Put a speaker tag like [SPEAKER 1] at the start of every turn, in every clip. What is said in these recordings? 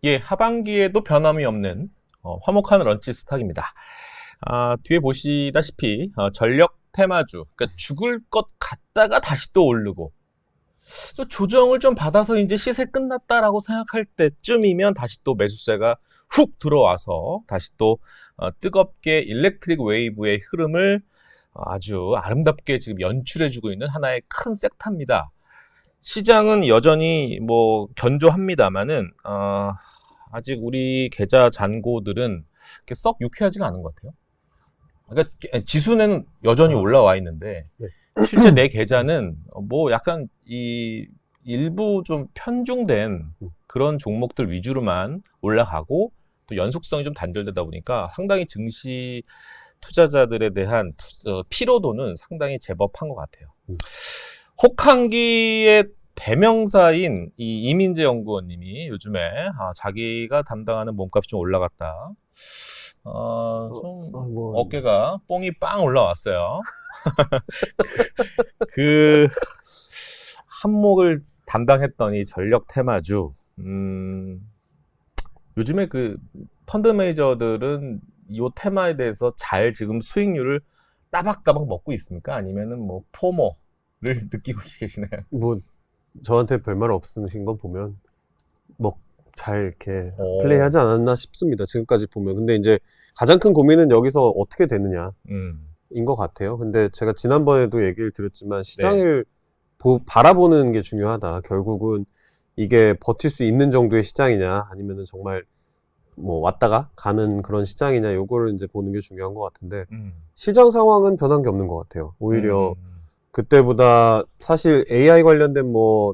[SPEAKER 1] 예, 하반기에도 변함이 없는 화목한 런치 스탁입니다. 뒤에 보시다시피 전력 테마주, 그러니까 죽을 것 같다가 다시 또 오르고 또 조정을 좀 받아서 이제 시세 끝났다라고 생각할 때쯤이면 다시 또 매수세가 훅 들어와서 다시 또 뜨겁게 일렉트릭 웨이브의 흐름을 아주 아름답게 지금 연출해주고 있는 하나의 큰 섹터입니다. 시장은 여전히 뭐 견조합니다만은 아직 우리 계좌 잔고들은 이렇게 썩 유쾌하지가 않은 것 같아요. 그러니까 지수는 여전히 올라와 있는데
[SPEAKER 2] 네.
[SPEAKER 1] 실제 내 계좌는 뭐 약간 이 일부 좀 편중된 그런 종목들 위주로만 올라가고 또 연속성이 좀 단절되다 보니까 상당히 증시 투자자들에 대한 피로도는 상당히 제법한 것 같아요. 혹한기의 대명사인 이 이민재 연구원님이 요즘에 자기가 담당하는 몸값이 좀 올라갔다. 어깨가 뽕이 빵 올라왔어요. 그 한몫을 담당했더니 전력 테마주. 요즘에 그 펀드 매니저들은 이 테마에 대해서 잘 지금 수익률을 따박따박 먹고 있습니까? 아니면은 뭐 포모를 느끼고 계시나요?
[SPEAKER 2] 뭐 저한테 별말 없으신 건 보면 뭐 잘 이렇게 플레이하지 않았나 싶습니다. 지금까지 보면. 근데 이제 가장 큰 고민은 여기서 어떻게 되느냐인 것 같아요. 근데 제가 지난번에도 얘기를 드렸지만 시장을 바라보는 게 중요하다. 결국은 이게 버틸 수 있는 정도의 시장이냐, 아니면은 정말 뭐 왔다가 가는 그런 시장이냐, 요거를 이제 보는 게 중요한 것 같은데 시장 상황은 변한 게 없는 것 같아요. 오히려 그때보다 사실 AI 관련된 뭐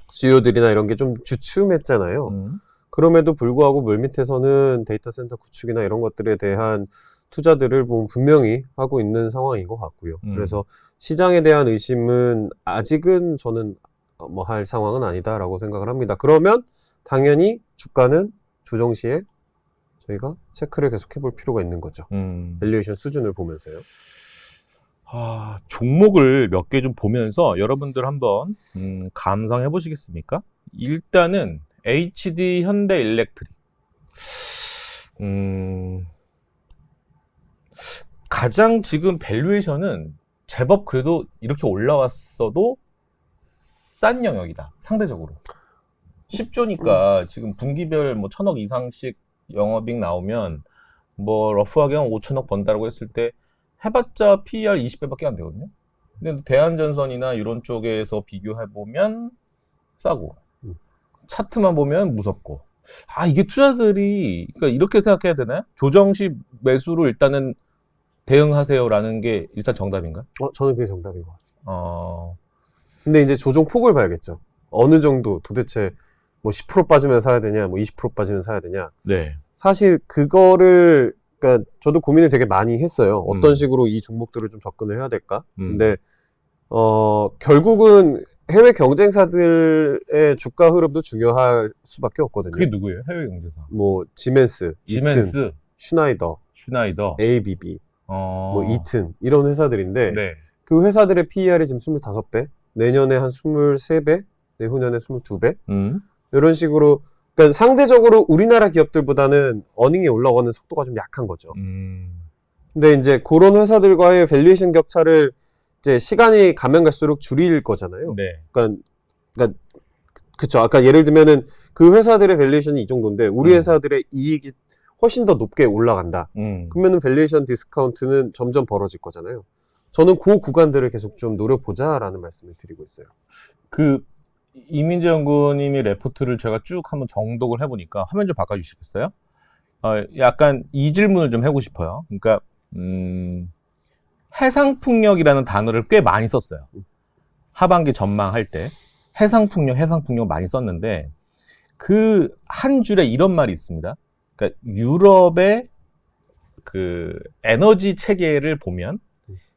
[SPEAKER 2] 수요들이나 이런 게 좀 주춤했잖아요. 그럼에도 불구하고 물밑에서는 데이터 센터 구축이나 이런 것들에 대한 투자들을 보면 분명히 하고 있는 상황인 것 같고요. 그래서 시장에 대한 의심은 아직은 저는 뭐 할 상황은 아니다라고 생각을 합니다. 그러면 당연히 주가는 조정 시에 저희가 체크를 계속 해볼 필요가 있는 거죠. 밸류에이션 수준을 보면서요.
[SPEAKER 1] 종목을 몇 개 좀 보면서 여러분들 한번 감상해 보시겠습니까? 일단은 HD 현대 일렉트릭. 가장 지금 밸류에이션은 제법 그래도 이렇게 올라왔어도 싼 영역이다. 상대적으로. 10조니까 지금 분기별 뭐 1,000억 이상씩 영업이익 나오면 뭐 러프하게 한 5천억 번다라고 했을 때 해봤자 PER 20배밖에 안 되거든요. 근데 대한전선이나 이런 쪽에서 비교해보면 싸고 차트만 보면 무섭고 이게 투자들이 그러니까 이렇게 생각해야 되나요? 조정시 매수로 일단은 대응하세요라는 게 일단 정답인가?
[SPEAKER 2] 저는 그게 정답인 것 같아요. 근데 이제 조정 폭을 봐야겠죠. 어느 정도 도대체 뭐 10% 빠지면 사야 되냐, 뭐 20% 빠지면 사야 되냐.
[SPEAKER 1] 네.
[SPEAKER 2] 사실 그거를 그러니까 저도 고민을 되게 많이 했어요. 어떤 식으로 이 종목들을 좀 접근을 해야 될까? 근데 결국은 해외 경쟁사들의 주가 흐름도 중요할 수밖에 없거든요.
[SPEAKER 1] 그게 누구예요? 해외 경쟁사?
[SPEAKER 2] 뭐 지멘스, 이튼, 슈나이더, ABB, 뭐 이튼 이런 회사들인데 그 회사들의 PER이 지금 25배, 내년에 한 23배, 내후년에 22배 이런 식으로 그러니까 상대적으로 우리나라 기업들보다는 어닝이 올라가는 속도가 좀 약한 거죠. 근데 이제 그런 회사들과의 밸류에이션 격차를 이제 시간이 가면 갈수록 줄일 거잖아요.
[SPEAKER 1] 네.
[SPEAKER 2] 그러니까 그쵸. 아까 예를 들면은 그 회사들의 밸류에이션이 이 정도인데 우리 회사들의 이익이 훨씬 더 높게 올라간다. 그러면은 밸류에이션 디스카운트는 점점 벌어질 거잖아요. 저는 그 구간들을 계속 좀 노려보자라는 말씀을 드리고 있어요.
[SPEAKER 1] 이민재 연구님이 레포트를 제가 쭉 한번 정독을 해보니까 화면 좀 바꿔주시겠어요? 약간 이 질문을 좀 해보고 싶어요. 그러니까 해상풍력이라는 단어를 꽤 많이 썼어요. 하반기 전망할 때 해상풍력 많이 썼는데 그 한 줄에 이런 말이 있습니다. 그러니까 유럽의 그 에너지 체계를 보면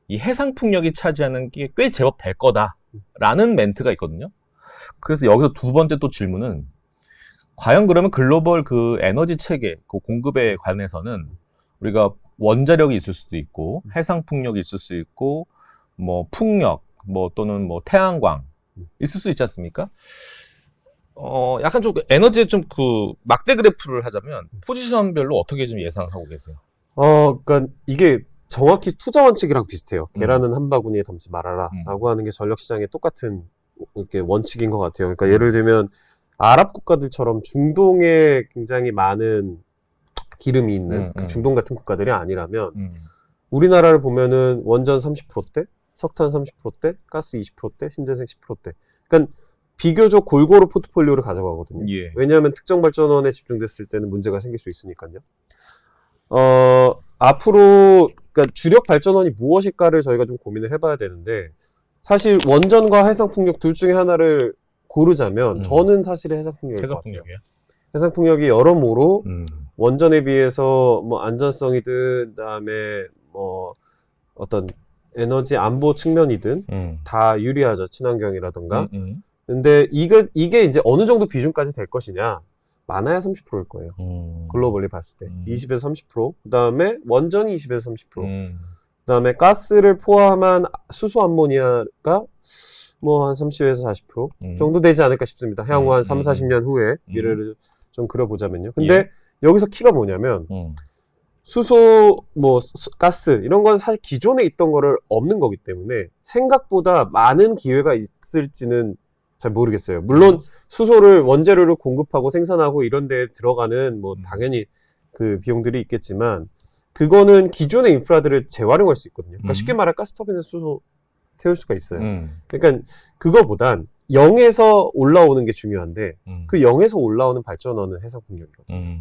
[SPEAKER 1] 이 해상풍력이 차지하는 게 꽤 제법 될 거다라는 멘트가 있거든요. 그래서 여기서 두 번째 또 질문은 과연 그러면 글로벌 그 에너지 체계, 그 공급에 관해서는 우리가 원자력이 있을 수도 있고 해상풍력이 있을 수 있고 뭐 풍력, 뭐 또는 뭐 태양광 있을 수 있지 않습니까? 약간 좀 에너지의 좀 그 막대 그래프를 하자면 포지션별로 어떻게 좀 예상하고 계세요?
[SPEAKER 2] 그러니까 이게 정확히 투자 원칙이랑 비슷해요. 계란은 한 바구니에 담지 말아라 라고 하는 게 전력 시장의 똑같은 이렇게 원칙인 것 같아요. 그러니까 예를 들면 아랍 국가들처럼 중동에 굉장히 많은 기름이 있는 그 중동 같은 국가들이 아니라면 우리나라를 보면은 원전 30%대, 석탄 30%대, 가스 20%대, 신재생 10%대. 그러니까 비교적 골고루 포트폴리오를 가져가거든요.
[SPEAKER 1] 예.
[SPEAKER 2] 왜냐하면 특정 발전원에 집중됐을 때는 문제가 생길 수 있으니까요. 앞으로 그러니까 주력 발전원이 무엇일까를 저희가 좀 고민을 해봐야 되는데 사실 원전과 해상풍력 둘 중에 하나를 고르자면 저는 사실 해상풍력일 것 같아요. 해상풍력이 여러모로 원전에 비해서 뭐 안전성이든 그다음에 뭐 어떤 에너지 안보 측면이든 다 유리하죠. 친환경이라던가. 근데 이게 이제 어느 정도 비중까지 될 것이냐? 많아야 30%일 거예요. 글로벌리 봤을 때. 20에서 30%. 그 다음에 원전이 20에서 30%. 그 다음에 가스를 포함한 수소 암모니아가 뭐 한 30에서 40% 정도 되지 않을까 싶습니다. 향후 한 3, 40년 후에 미래를 좀 그려보자면요. 근데
[SPEAKER 1] 예.
[SPEAKER 2] 여기서 키가 뭐냐면 수소, 뭐 가스 이런 건 사실 기존에 있던 거를 없는 거기 때문에 생각보다 많은 기회가 있을지는 잘 모르겠어요. 물론 수소를 원재료로 공급하고 생산하고 이런 데에 들어가는 뭐 당연히 그 비용들이 있겠지만 그거는 기존의 인프라들을 재활용할 수 있거든요. 그러니까 쉽게 말해 가스터빈에서 수소 태울 수가 있어요. 그러니까 그거보단 0에서 올라오는 게 중요한데 그 0에서 올라오는 발전원은 해상풍력이거든요.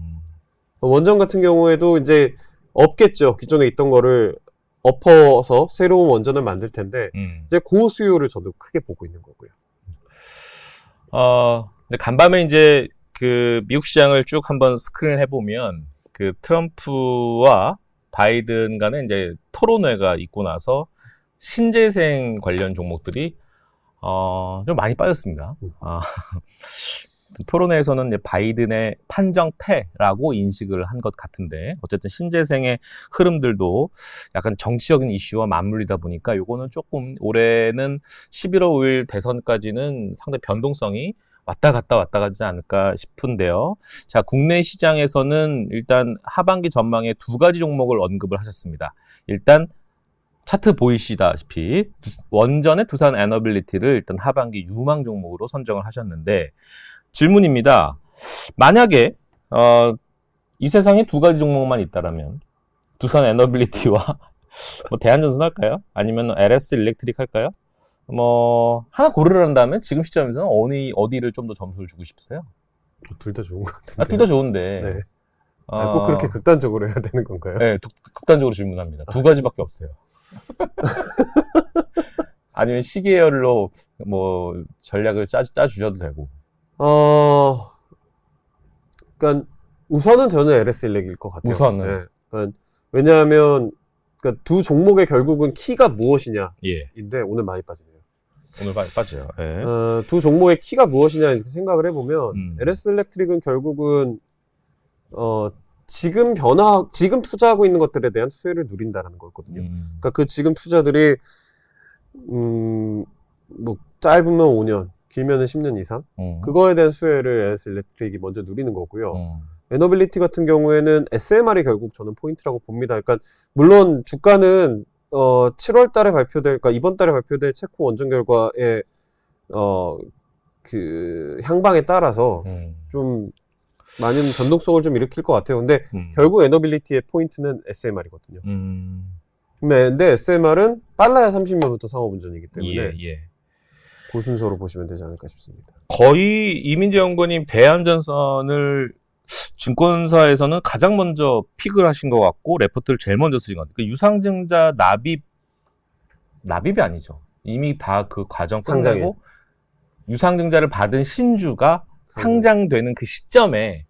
[SPEAKER 2] 원전 같은 경우에도 이제 없겠죠. 기존에 있던 거를 엎어서 새로운 원전을 만들 텐데 이제 고수요를 저도 크게 보고 있는 거고요.
[SPEAKER 1] 근데 간밤에 이제 그 미국 시장을 쭉 한번 스크린을 해보면 그 트럼프와 바이든 간에 이제 토론회가 있고 나서 신재생 관련 종목들이 좀 많이 빠졌습니다. 토론회에서는 이제 바이든의 판정패라고 인식을 한 것 같은데 어쨌든 신재생의 흐름들도 약간 정치적인 이슈와 맞물리다 보니까 요거는 조금 올해는 11월 5일 대선까지는 상당히 변동성이 왔다 갔다 가지 않을까 싶은데요. 자, 국내 시장에서는 일단 하반기 전망에 두 가지 종목을 언급을 하셨습니다. 일단 차트 보이시다시피 원전의 두산 에너빌리티를 일단 하반기 유망 종목으로 선정을 하셨는데 질문입니다. 만약에 이 세상에 두 가지 종목만 있다라면 두산 에너빌리티와 뭐 대한전선 할까요? 아니면 LS 일렉트릭 할까요? 뭐 하나 고르란다면 지금 시점에서는 어디를 좀 더 점수를 주고 싶으세요?
[SPEAKER 2] 둘 다 좋은 것 같은데.
[SPEAKER 1] 둘 다 좋은데.
[SPEAKER 2] 네. 꼭 그렇게 극단적으로 해야 되는 건가요?
[SPEAKER 1] 네, 극단적으로 질문합니다. 두 가지밖에 없어요. 아니면 시계열로 뭐 전략을 짜주셔도 되고.
[SPEAKER 2] 그러니까 우선은 저는 LS 일렉일 것 같아요.
[SPEAKER 1] 우선은.
[SPEAKER 2] 네. 그러니까 왜냐하면 그러니까 두 종목의 결국은 키가 무엇이냐인데 오늘 많이 빠지네요.
[SPEAKER 1] 오늘 빠져요. 네.
[SPEAKER 2] 두 종목의 키가 무엇이냐 이렇게 생각을 해보면 LS 일렉트릭은 결국은 지금 투자하고 있는 것들에 대한 수혜를 누린다는 거거든요. 그러니까 그 지금 투자들이 뭐 짧으면 5년, 길면은 10년 이상 그거에 대한 수혜를 LS 일렉트릭이 먼저 누리는 거고요. 에너빌리티 같은 경우에는 SMR이 결국 저는 포인트라고 봅니다. 그러니까 물론 주가는 7월 달에 그러니까 이번 달에 발표될 체코 원전 결과의 그 향방에 따라서 좀 많은 변동성을 좀 일으킬 것 같아요. 근데 결국 에너빌리티의 포인트는 SMR이거든요. 근데 SMR은 빨라야 30년부터 상업운전이기 때문에 그 순서로 보시면 되지 않을까 싶습니다.
[SPEAKER 1] 거의 이민재 연구원님 대한전선을 증권사에서는 가장 먼저 픽을 하신 것 같고 레포트를 제일 먼저 쓰신 것 같아요. 그 유상증자 납입이 아니죠. 이미 다 그 과정 끝내고 유상증자를 받은 신주가 상장되는 그 시점에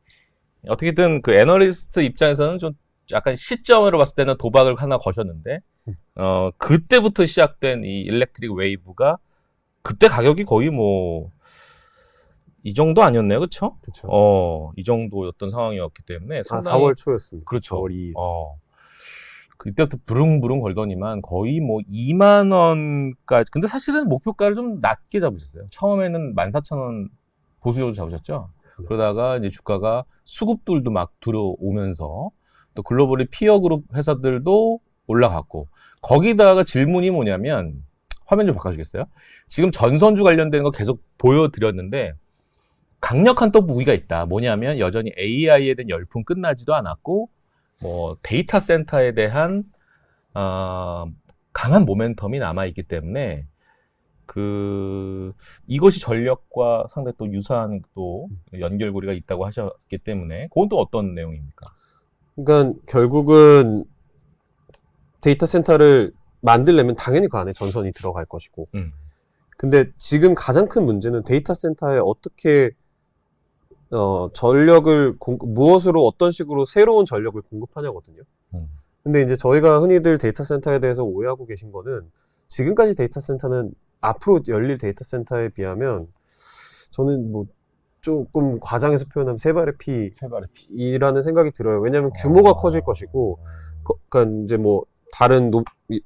[SPEAKER 1] 어떻게든 그 애널리스트 입장에서는 좀 약간 시점으로 봤을 때는 도박을 하나 거셨는데 그때부터 시작된 이 일렉트릭 웨이브가 그때 가격이 거의 뭐 이 정도 아니었나요? 그쵸?
[SPEAKER 2] 그쵸.
[SPEAKER 1] 이 정도였던 상황이었기 때문에 상당히
[SPEAKER 2] 4월 초였습니다.
[SPEAKER 1] 그렇죠.
[SPEAKER 2] 4월 2일.
[SPEAKER 1] 그때부터 부릉부릉 걸더니만 거의 뭐 2만 원까지. 근데 사실은 목표가를 좀 낮게 잡으셨어요. 처음에는 14,000원 보수적으로 잡으셨죠. 그러다가 이제 주가가 수급들도 막 들어오면서 또 글로벌의 피어 그룹 회사들도 올라갔고, 거기다가 질문이 뭐냐면, 화면 좀 바꿔주겠어요? 지금 전선주 관련된 거 계속 보여드렸는데 강력한 또 무기가 있다. 뭐냐면 여전히 AI에 대한 열풍 끝나지도 않았고, 뭐 데이터 센터에 대한 강한 모멘텀이 남아있기 때문에 이것이 전력과 상당히 또 유사한 또 연결고리가 있다고 하셨기 때문에 그건 또 어떤 내용입니까?
[SPEAKER 2] 그러니까 결국은 데이터 센터를 만들려면 당연히 그 안에 전선이 들어갈 것이고, 근데 지금 가장 큰 문제는 데이터 센터에 어떻게 전력을 무엇으로 어떤 식으로 새로운 전력을 공급하냐거든요. 근데 이제 저희가 흔히들 데이터 센터에 대해서 오해하고 계신 거는, 지금까지 데이터 센터는 앞으로 열릴 데이터 센터에 비하면 저는 뭐 조금 과장해서 표현하면 세 발의 피라는 생각이 들어요. 왜냐하면 규모가 커질 것이고, 그러니까 이제 뭐 다른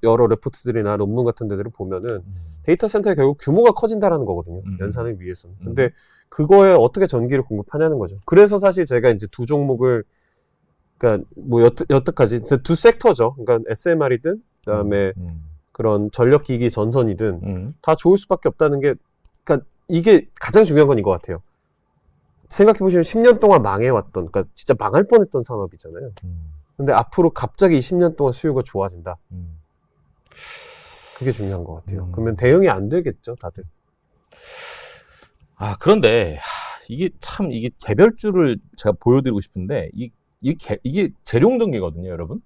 [SPEAKER 2] 여러 레포트들이나 논문 같은 데들을 보면은 데이터 센터의 결국 규모가 커진다라는 거거든요. 연산을 위해서는. 근데 그거에 어떻게 전기를 공급하냐는 거죠. 그래서 사실 제가 이제 두 종목을, 그러니까 뭐 여태까지 두 섹터죠. 그러니까 SMR이든 그다음에 그런 전력기기 전선이든 다 좋을 수밖에 없다는 게, 그러니까 이게 가장 중요한 건 이거 같아요. 생각해보시면 10년 동안 망해왔던, 그러니까 진짜 망할 뻔했던 산업이잖아요. 근데 앞으로 갑자기 10년 동안 수요가 좋아진다. 그게 중요한 것 같아요. 그러면 대응이 안 되겠죠, 다들.
[SPEAKER 1] 그런데 이게 개별주를 제가 보여드리고 싶은데 이게 재룡전기거든요, 여러분.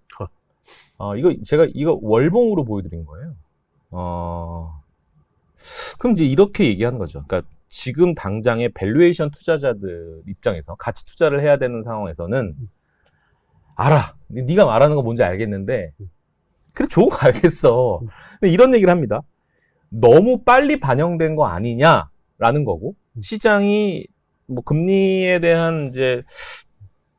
[SPEAKER 1] 이거 월봉으로 보여드린 거예요. 그럼 이제 이렇게 얘기하는 거죠. 그러니까 지금 당장의 밸류에이션 투자자들 입장에서 가치 투자를 해야 되는 상황에서는 알아. 네가 말하는 거 뭔지 알겠는데, 그래, 좋은 거 알겠어. 근데 이런 얘기를 합니다. 너무 빨리 반영된 거 아니냐라는 거고, 시장이 뭐 금리에 대한 이제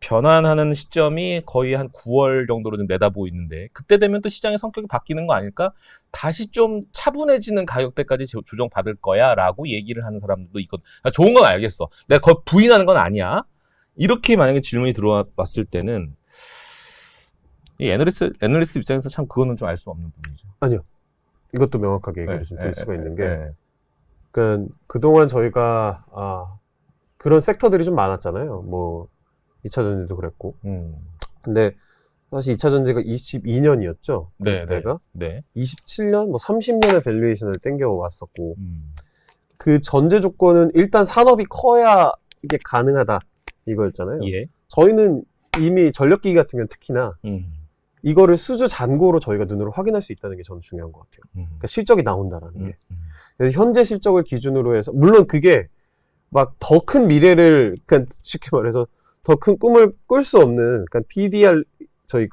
[SPEAKER 1] 변환하는 시점이 거의 한 9월 정도로 좀 내다보고 있는데, 그때 되면 또 시장의 성격이 바뀌는 거 아닐까? 다시 좀 차분해지는 가격대까지 조정받을 거야 라고 얘기를 하는 사람들도 있거든. 좋은 건 알겠어. 내가 그걸 부인하는 건 아니야. 이렇게 만약에 질문이 들어왔을 때는 이 애널리스트 입장에서 참 그거는 좀 알 수 없는 부분이죠.
[SPEAKER 2] 아니요. 이것도 명확하게 얘기를 좀 드릴 수가 있는 게, 그러니까 그동안 저희가 그런 섹터들이 좀 많았잖아요. 뭐 2차 전지도 그랬고. 근데 사실 2차 전지가 22년이었죠. 그때가. 27년, 뭐 30년의 밸류에이션을 땡겨왔었고, 그 전제 조건은 일단 산업이 커야 이게 가능하다 이거였잖아요.
[SPEAKER 1] 예.
[SPEAKER 2] 저희는 이미 전력기기 같은 경우는 특히나 이거를 수주 잔고로 저희가 눈으로 확인할 수 있다는 게 저는 중요한 것 같아요. 그러니까 실적이 나온다라는 게. 그래서 현재 실적을 기준으로 해서, 물론 그게 막 더 큰 미래를, 그러니까 쉽게 말해서 더 큰 꿈을 꿀 수 없는, 그러니까 PDR, 저희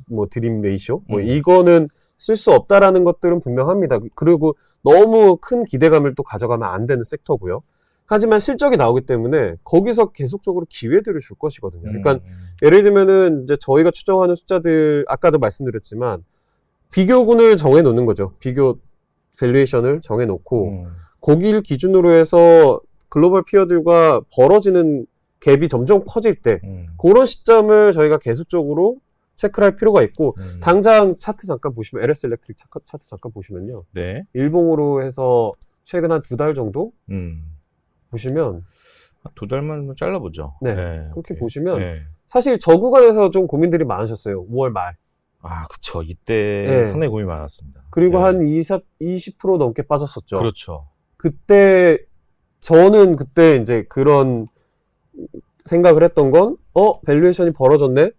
[SPEAKER 2] 뭐 드림 레이쇼, 뭐 이거는 쓸 수 없다라는 것들은 분명합니다. 그리고 너무 큰 기대감을 또 가져가면 안 되는 섹터고요. 하지만 실적이 나오기 때문에 거기서 계속적으로 기회들을 줄 것이거든요. 그러니까 예를 들면은 이제 저희가 추정하는 숫자들, 아까도 말씀드렸지만 비교군을 정해 놓는 거죠. 비교 밸류에이션을 정해 놓고 거기를 기준으로 해서 글로벌 피어들과 벌어지는 갭이 점점 커질 때 그런 시점을 저희가 계속적으로 체크를 할 필요가 있고, 당장 차트 잠깐 보시면, LS 일렉트릭 차트 잠깐 보시면요.
[SPEAKER 1] 네.
[SPEAKER 2] 일봉으로 해서 최근 한 2달 정도 보시면,
[SPEAKER 1] 2달만 잘라보죠.
[SPEAKER 2] 네. 그렇게
[SPEAKER 1] 오케이.
[SPEAKER 2] 보시면 사실 저 구간에서 좀 고민들이 많으셨어요. 5월 말.
[SPEAKER 1] 그쵸. 이때 상당히 고민이 많았습니다.
[SPEAKER 2] 그리고 한 20% 넘게 빠졌었죠.
[SPEAKER 1] 그렇죠.
[SPEAKER 2] 그때 저는 그때 이제 그런 생각을 했던 건, 밸류에이션이 벌어졌네?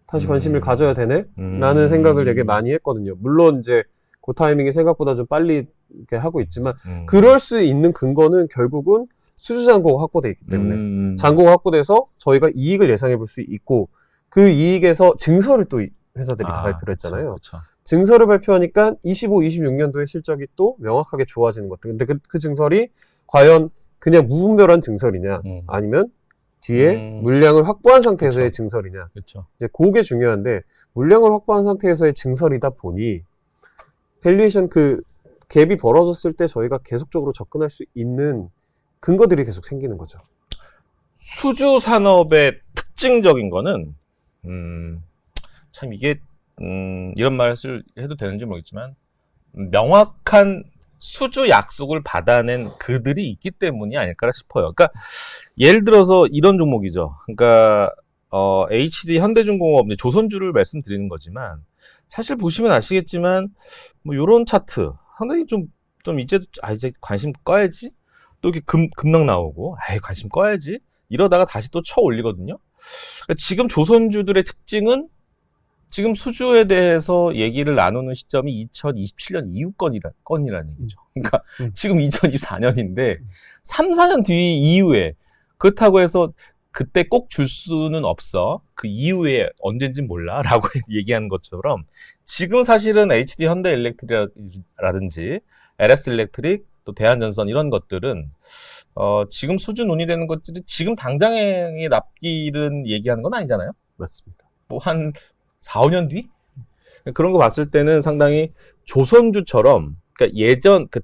[SPEAKER 2] 다시 관심을 가져야 되네? 라는 생각을 되게 많이 했거든요. 물론 이제 그 타이밍이 생각보다 좀 빨리 이렇게 하고 있지만, 그럴 수 있는 근거는 결국은 수주 잔고가 확보되어 있기 때문에, 잔고가 확보돼서 저희가 이익을 예상해 볼 수 있고, 그 이익에서 증서를 또 회사들이 다 발표를 했잖아요.
[SPEAKER 1] 그쵸.
[SPEAKER 2] 증서를 발표하니까 25, 26년도의 실적이 또 명확하게 좋아지는 것들. 근데 그 증설이 과연 그냥 무분별한 증설이냐, 아니면 뒤에 물량을 확보한 상태에서의 증설이냐.
[SPEAKER 1] 그쵸.
[SPEAKER 2] 이제 그게 중요한데, 물량을 확보한 상태에서의 증설이다 보니 밸류에이션 그 갭이 벌어졌을 때 저희가 계속적으로 접근할 수 있는 근거들이 계속 생기는 거죠.
[SPEAKER 1] 수주 산업의 특징적인 거는 참 이게 이런 말을 해도 되는지 모르겠지만 명확한 수주 약속을 받아낸 그들이 있기 때문이 아닐까 싶어요. 그러니까 예를 들어서 이런 종목이죠. 그러니까 HD 현대중공업 조선주를 말씀드리는 거지만 사실 보시면 아시겠지만 뭐 이런 차트 상당히 좀 이제 관심 꺼야지 또 이렇게 급락 나오고 관심 꺼야지 이러다가 다시 또 쳐 올리거든요. 그러니까 지금 조선주들의 특징은 지금 수주에 대해서 얘기를 나누는 시점이 2027년 이후 건이라는 얘기죠. 그러니까 지금 2024년인데 3, 4년 뒤 이후에 그렇다고 해서 그때 꼭 줄 수는 없어. 그 이후에 언젠진 몰라 라고 얘기하는 것처럼 지금 사실은 HD 현대일렉트릭이라든지 LS 일렉트릭 또 대한전선 이런 것들은 지금 수주 논의되는 것들이 지금 당장의 납기를 얘기하는 건 아니잖아요.
[SPEAKER 2] 맞습니다.
[SPEAKER 1] 뭐 한 4, 5년 뒤? 그런 거 봤을 때는 상당히 조선주처럼 그러니까 예전 그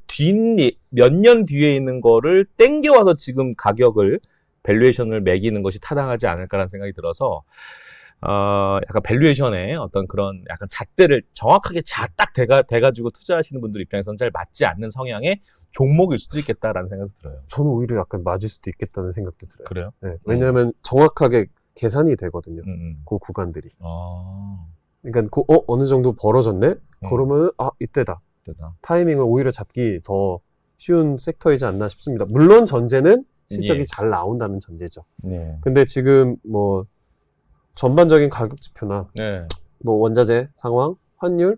[SPEAKER 1] 몇 년 뒤에 있는 거를 땡겨와서 지금 가격을 밸류에이션을 매기는 것이 타당하지 않을까라는 생각이 들어서 약간 밸류에이션에 어떤 그런 약간 잣대를 정확하게 딱 대가지고 투자하시는 분들 입장에서는 잘 맞지 않는 성향의 종목일 수도 있겠다라는 생각이 들어요.
[SPEAKER 2] 저는 오히려 약간 맞을 수도 있겠다는 생각도 들어요.
[SPEAKER 1] 그래요?
[SPEAKER 2] 네, 왜냐하면 정확하게 계산이 되거든요. 그 구간들이. 그러니까 어느 정도 벌어졌네? 그러면 이때다. 타이밍을 오히려 잡기 더 쉬운 섹터이지 않나 싶습니다. 물론 전제는 실적이 잘 나온다는 전제죠. 근데 지금 뭐 전반적인 가격 지표나 뭐 원자재 상황, 환율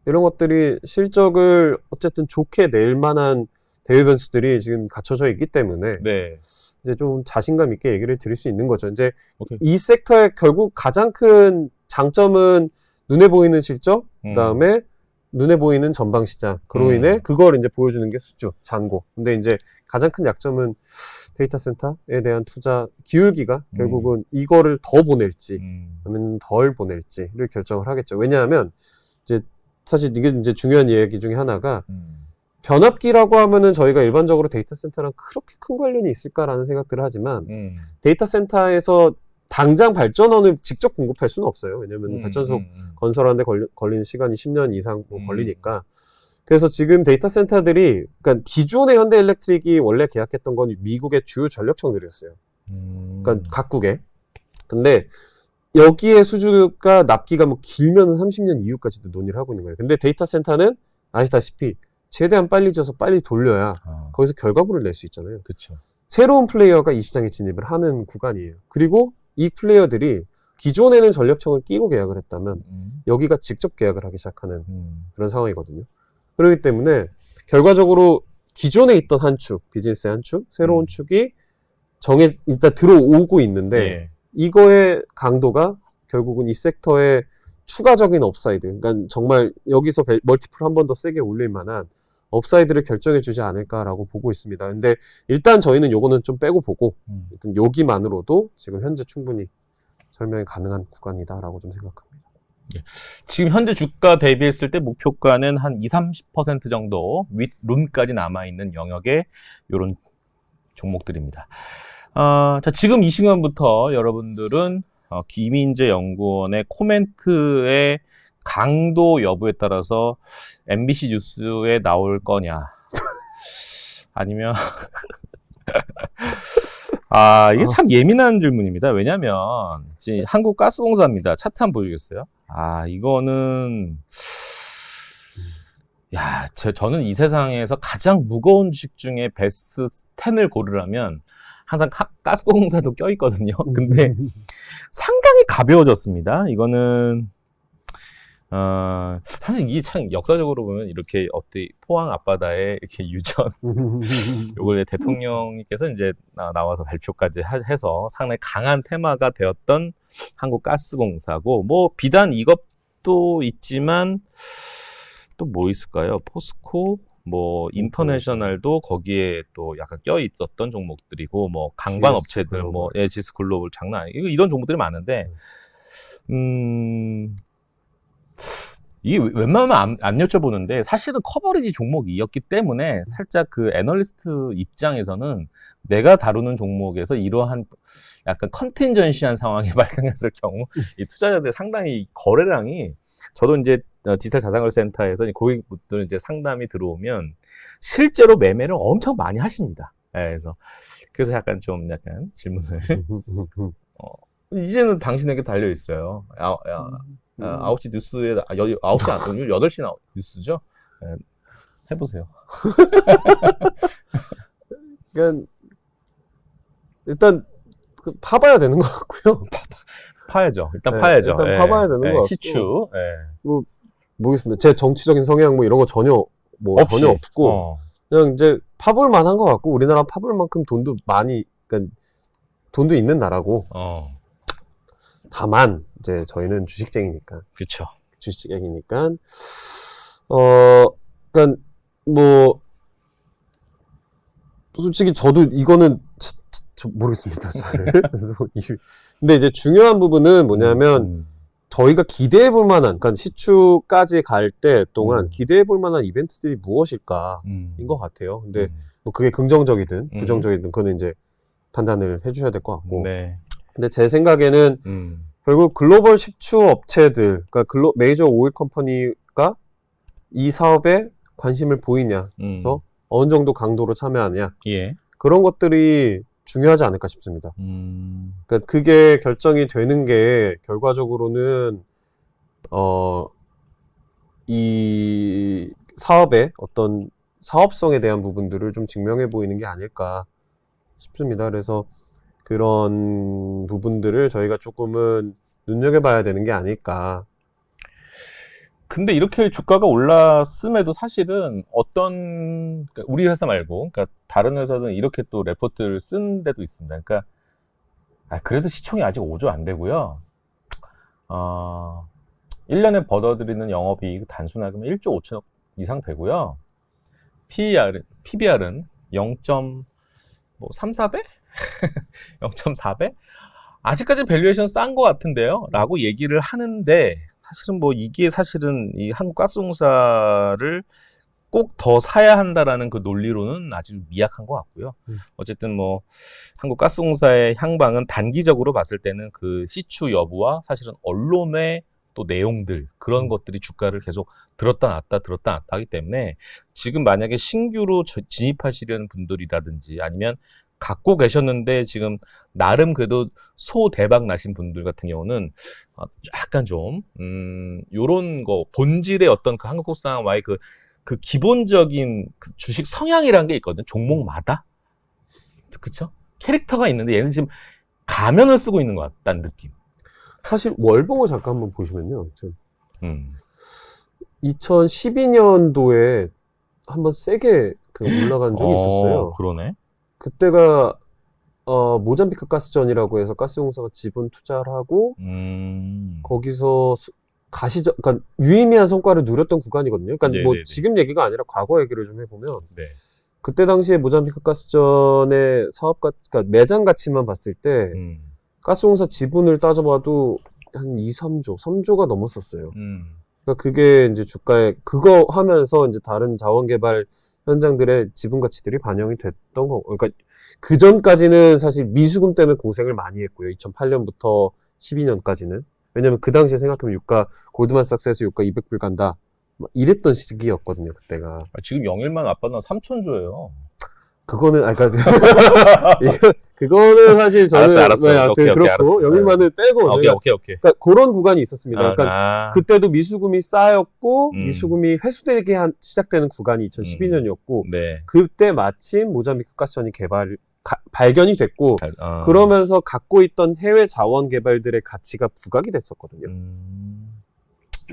[SPEAKER 2] 이런 것들이 실적을 어쨌든 좋게 낼 만한 대외 변수들이 지금 갖춰져 있기 때문에 이제 좀 자신감 있게 얘기를 드릴 수 있는 거죠. 이제 이 섹터의 결국 가장 큰 장점은 눈에 보이는 실적, 그다음에 눈에 보이는 전방 시장. 그로 인해 그걸 이제 보여주는 게 수주, 잔고. 근데 이제 가장 큰 약점은 데이터 센터에 대한 투자 기울기가 결국은 이거를 더 보낼지, 아니면 덜 보낼지를 결정을 하겠죠. 왜냐하면 이제 사실 이게 이제 중요한 얘기 중에 하나가 변압기라고 하면은 저희가 일반적으로 데이터 센터랑 그렇게 큰 관련이 있을까라는 생각들을 하지만 데이터 센터에서 당장 발전원을 직접 공급할 수는 없어요. 왜냐하면 발전소 건설하는데 걸리는 시간이 10년 이상 걸리니까. 그래서 지금 데이터 센터들이, 그러니까 기존의 현대일렉트릭이 원래 계약했던 건 미국의 주요 전력청들이었어요. 그러니까 각국에. 근데 여기에 수주가 납기가 뭐 길면 30년 이후까지도 논의를 하고 있는 거예요. 근데 데이터 센터는 아시다시피 최대한 빨리 져서 빨리 돌려야 거기서 결과물을 낼 수 있잖아요.
[SPEAKER 1] 그쵸.
[SPEAKER 2] 새로운 플레이어가 이 시장에 진입을 하는 구간이에요. 그리고 이 플레이어들이 기존에는 전력청을 끼고 계약을 했다면 여기가 직접 계약을 하기 시작하는 그런 상황이거든요. 그렇기 때문에 결과적으로 기존에 있던 한 축, 비즈니스의 한 축, 새로운 축이 일단 들어오고 있는데 이거의 강도가 결국은 이 섹터의 추가적인 업사이드, 그러니까 정말 여기서 멀티플 한 번 더 세게 올릴 만한 업사이드를 결정해 주지 않을까라고 보고 있습니다. 근데 일단 저희는 요거는 좀 빼고 보고 일단 여기만으로도 지금 현재 충분히 설명이 가능한 구간이다라고 좀 생각합니다.
[SPEAKER 1] 지금 현재 주가 대비했을 때 목표가는 한 20-30% 정도 윗룬까지 남아있는 영역의 이런 종목들입니다. 자, 지금 이 시간부터 여러분들은 김인재 연구원의 코멘트의 강도 여부에 따라서 MBC 뉴스에 나올 거냐 아니면 이게 참 예민한 질문입니다. 왜냐면 지금 한국가스공사입니다. 차트 한번 보여주겠어요? 이거는 저는 이 세상에서 가장 무거운 주식 중에 베스트 10을 고르라면 항상 가스공사도 껴있거든요. 근데 상당히 가벼워졌습니다. 이거는 사실 이게 참 역사적으로 보면 이렇게 포항 앞바다에 이렇게 유전 요걸 대통령께서 이제 나와서 발표까지 해서 상당히 강한 테마가 되었던 한국가스공사고, 뭐 비단 이것도 있지만 또 뭐 있을까요? 포스코, 뭐 인터내셔널도 거기에 또 약간 껴 있었던 종목들이고, 뭐 강반 업체들, 뭐 지스 글로벌 장난 아니고 이런 종목들이 많은데 이게 웬만하면 안 여쭤보는데 사실은 커버리지 종목이었기 때문에 살짝 그 애널리스트 입장에서는 내가 다루는 종목에서 이러한 약간 컨틴전시한 상황이 발생했을 경우 이 투자자들 상당히 거래량이 저도 이제 디지털 자산거래 센터에서 고객분들 이제 상담이 들어오면 실제로 매매를 엄청 많이 하십니다. 네, 그래서 약간 질문을 이제는 당신에게 달려 있어요. 9시 뉴스에 9시 아니고 8시 뉴스죠. 네, 해보세요.
[SPEAKER 2] 그러니까 일단 파봐야 되는 것 같고요.
[SPEAKER 1] 파야죠. 일단 파야죠.
[SPEAKER 2] 일단 파봐야 되는 것 같고.
[SPEAKER 1] 시추.
[SPEAKER 2] 뭐 모르겠습니다. 제 정치적인 성향 뭐 이런 거 전혀 없고 그냥 이제 파볼 만한 것 같고 우리나라 파볼 만큼 돈도 많이 그러니까 돈도 있는 나라고. 다만 이제 저희는 주식쟁이니까.
[SPEAKER 1] 그렇죠.
[SPEAKER 2] 주식쟁이니까 그러니까 뭐 솔직히 저도 이거는 모르겠습니다. 잘. 근데 이제 중요한 부분은 뭐냐면 저희가 기대해 볼 만한, 그러니까 시추까지 갈 때 동안 기대해 볼 만한 이벤트들이 무엇일까인 것 같아요. 근데 뭐 그게 긍정적이든 부정적이든 그거는 이제 판단을 해주셔야 될 것 같고.
[SPEAKER 1] 네.
[SPEAKER 2] 근데 제 생각에는 결국 글로벌 시추 업체들, 그러니까 메이저 오일 컴퍼니가 이 사업에 관심을 보이냐, 그래서 어느 정도 강도로 참여하냐,
[SPEAKER 1] 예. 그런
[SPEAKER 2] 것들이 중요하지 않을까 싶습니다. 그러니까 그게 결정이 되는 게 결과적으로는 이 사업의 어떤 사업성에 대한 부분들을 좀 증명해 보이는 게 아닐까 싶습니다. 그래서 그런 부분들을 저희가 조금은 눈여겨봐야 되는 게 아닐까.
[SPEAKER 1] 근데 이렇게 주가가 올랐음에도 사실은 그러니까 우리 회사 말고, 그러니까 다른 회사들은 이렇게 또 레포트를 쓴 데도 있습니다. 그러니까, 그래도 시총이 아직 5조 안 되고요. 1년에 벌어들이는 영업이익 단순하게는 1조 5천억 이상 되고요. PBR은 0.34배? 0.4배? 아직까지 밸류에이션 싼 것 같은데요? 라고 얘기를 하는데, 사실은 이게 사실은 이 한국가스공사를 꼭 더 사야 한다라는 그 논리로는 아주 미약한 것 같고요. 어쨌든 한국가스공사의 향방은 단기적으로 봤을 때는 그 시추 여부와 사실은 언론의 또 내용들, 그런 것들이 주가를 계속 들었다 놨다 하기 때문에 지금 만약에 신규로 진입하시려는 분들이라든지 아니면 갖고 계셨는데 지금 나름 그래도 소대박 나신 분들 같은 경우는 약간 요런 거 본질의 어떤 그 한국국산와의 그 기본적인 그 주식 성향이라는 게 있거든요. 종목마다. 그쵸? 캐릭터가 있는데 얘는 지금 가면을 쓰고 있는 것 같다는 느낌.
[SPEAKER 2] 사실 월봉을 잠깐 한번 보시면요. 2012년도에 한번 세게 올라간 적이 있었어요.
[SPEAKER 1] 그러네.
[SPEAKER 2] 그때가 모잠비크 가스전이라고 해서 가스공사가 지분 투자를 하고 거기서 그러니까 유의미한 성과를 누렸던 구간이거든요. 그러니까
[SPEAKER 1] 네네네.
[SPEAKER 2] 지금 얘기가 아니라 과거 얘기를 좀 해보면
[SPEAKER 1] 네.
[SPEAKER 2] 그때 당시에 모잠비크 가스전의 그러니까 매장 가치만 봤을 때 가스공사 지분을 따져봐도 한 3조가 넘었었어요. 그러니까 그게 이제 주가에 그거 하면서 이제 다른 자원개발 현장들의 지분 가치들이 반영이 됐던 거. 그러니까 그 전까지는 사실 미수금 때문에 고생을 많이 했고요. 2008년부터 12년까지는. 왜냐면 그 당시에 생각하면 골드만삭스에서 유가 200불 간다. 이랬던 시기였거든요, 그때가.
[SPEAKER 1] 지금 영일만 아빠는 3천조예요.
[SPEAKER 2] 그거는, 그거는 사실 저는.
[SPEAKER 1] 알았어. 오케이,
[SPEAKER 2] 그렇고,
[SPEAKER 1] 알았어.
[SPEAKER 2] 영일만은 빼고.
[SPEAKER 1] 오케이.
[SPEAKER 2] 그러니까 그런 구간이 있었습니다. 그러니까 그때도 미수금이 쌓였고, 미수금이 회수되게 시작되는 구간이 2012년이었고,
[SPEAKER 1] 네.
[SPEAKER 2] 그때 마침 모잠비크 가스전이 발견이 됐고, 그러면서 갖고 있던 해외 자원 개발들의 가치가 부각이 됐었거든요.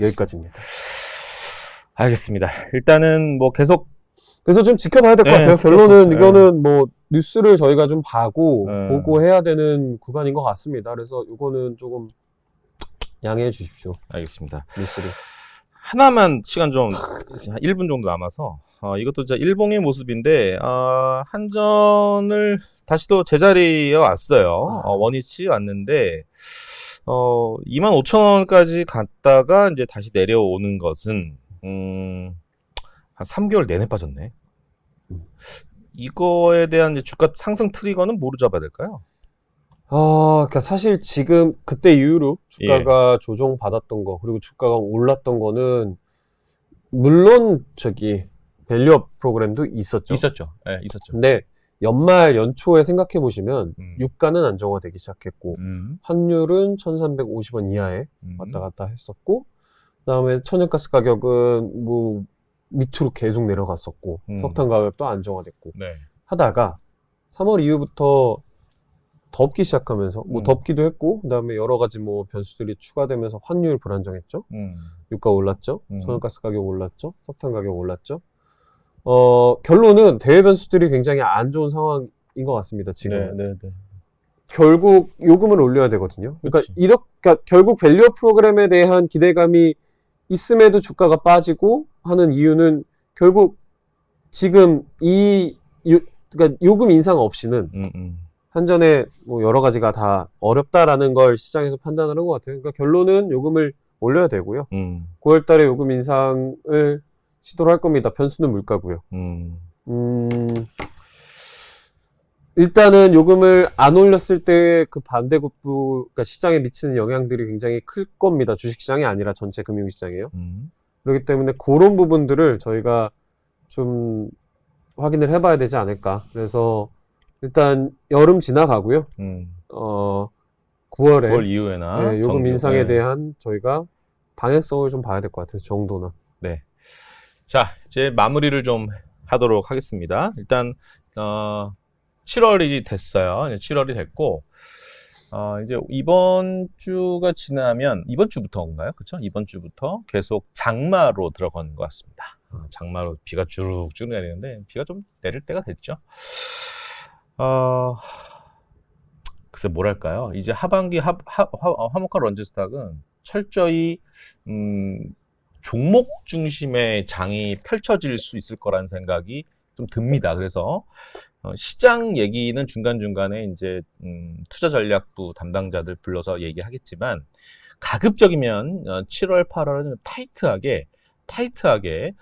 [SPEAKER 2] 여기까지입니다.
[SPEAKER 1] 알겠습니다. 일단은 계속
[SPEAKER 2] 그래서 좀 지켜봐야 될 것 같아요. 결론은 이거는 뉴스를 저희가 좀 보고 해야 되는 구간인 것 같습니다. 그래서 이거는 조금 양해해 주십시오.
[SPEAKER 1] 알겠습니다.
[SPEAKER 2] 뉴스를.
[SPEAKER 1] 하나만 시간 1분 정도 남아서 이것도 진짜 일봉의 모습인데 한전을 다시 또 제자리에 왔어요. 원위치 왔는데 25,000원까지 갔다가 이제 다시 내려오는 것은 한 3개월 내내 빠졌네. 이거에 대한 이제 주가 상승 트리거는 뭐로 잡아야 될까요?
[SPEAKER 2] 그러니까 사실 지금 그때 이후로 주가가 조정받았던 거, 그리고 주가가 올랐던 거는 물론 밸류업 프로그램도 있었죠.
[SPEAKER 1] 있었죠. 네, 있었죠.
[SPEAKER 2] 근데 연말 연초에 생각해 보시면 유가는 안정화되기 시작했고 환율은 1,350원 이하에 왔다 갔다 했었고, 그다음에 천연가스 가격은 뭐 밑으로 계속 내려갔었고 석탄 가격도 안정화됐고
[SPEAKER 1] 네.
[SPEAKER 2] 하다가 3월 이후부터 덥기 시작하면서 뭐 덥기도 했고, 그다음에 여러 가지 뭐 변수들이 추가되면서 환율 불안정했죠. 유가 올랐죠. 천연가스 가격 올랐죠. 석탄 가격 올랐죠. 결론은 대외 변수들이 굉장히 안 좋은 상황인 것 같습니다. 지금.
[SPEAKER 1] 네.
[SPEAKER 2] 결국 요금을 올려야 되거든요. 그러니까 결국 밸류업 프로그램에 대한 기대감이 있음에도 주가가 빠지고 하는 이유는 결국 지금 그러니까 요금 인상 없이는 한전에 뭐 여러 가지가 다 어렵다라는 걸 시장에서 판단하는 것 같아요. 그러니까 결론은 요금을 올려야 되고요. 9월 달에 요금 인상을 시도를 할 겁니다. 변수는 물가고요. 일단은 요금을 안 올렸을 때 그 반대급부, 그러니까 시장에 미치는 영향들이 굉장히 클 겁니다. 주식시장이 아니라 전체 금융시장이에요. 그렇기 때문에 그런 부분들을 저희가 좀 확인을 해봐야 되지 않을까. 그래서 일단 여름 지나가고요. 9월에
[SPEAKER 1] 9월 이후에나
[SPEAKER 2] 요금 인상에 대한 저희가 방향성을 좀 봐야 될 것 같아요. 정도나.
[SPEAKER 1] 네. 자, 이제 마무리를 좀 하도록 하겠습니다. 일단 7월이 됐어요. 7월이 됐고 이제 이번 주가 지나면 이번 주부터인가요? 그렇죠? 이번 주부터 계속 장마로 들어가는 것 같습니다. 장마로 비가 주룩주룩 내리는데 비가 좀 내릴 때가 됐죠. 글쎄 뭐랄까요? 이제 하반기 화목화 런치스탁은 철저히 종목 중심의 장이 펼쳐질 수 있을 거라는 생각이 좀 듭니다. 그래서 시장 얘기는 중간중간에 이제 투자 전략부 담당자들 불러서 얘기하겠지만 가급적이면 7월, 8월은 타이트하게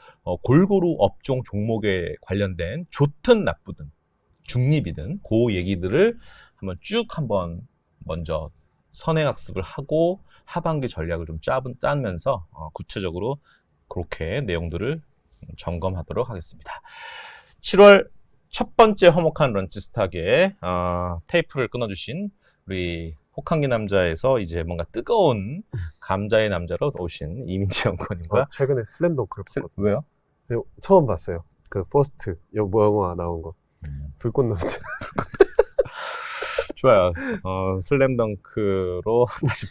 [SPEAKER 1] 골고루 업종 종목에 관련된 좋든 나쁘든 중립이든 그 얘기들을 한번 먼저 선행학습을 하고 하반기 전략을 좀 짜면서 구체적으로 그렇게 내용들을 점검하도록 하겠습니다. 7월 첫 번째 화목한 런치스탁에 테이프를 끊어주신 우리 혹한기 남자에서 이제 뭔가 뜨거운 감자의 남자로 오신 이민지 연구원님과
[SPEAKER 2] 최근에 슬램덩크를 봤거든요.
[SPEAKER 1] 왜요?
[SPEAKER 2] 네, 처음 봤어요. 그 퍼스트 영화 나온 거. 불꽃 남자.
[SPEAKER 1] 좋아요. 슬램덩크로 다시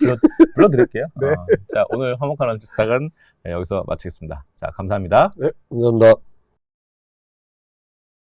[SPEAKER 1] 불러드릴게요.
[SPEAKER 2] 네.
[SPEAKER 1] 자, 오늘 화목한 런치스탁은 여기서 마치겠습니다. 자, 감사합니다.
[SPEAKER 2] 네, 감사합니다.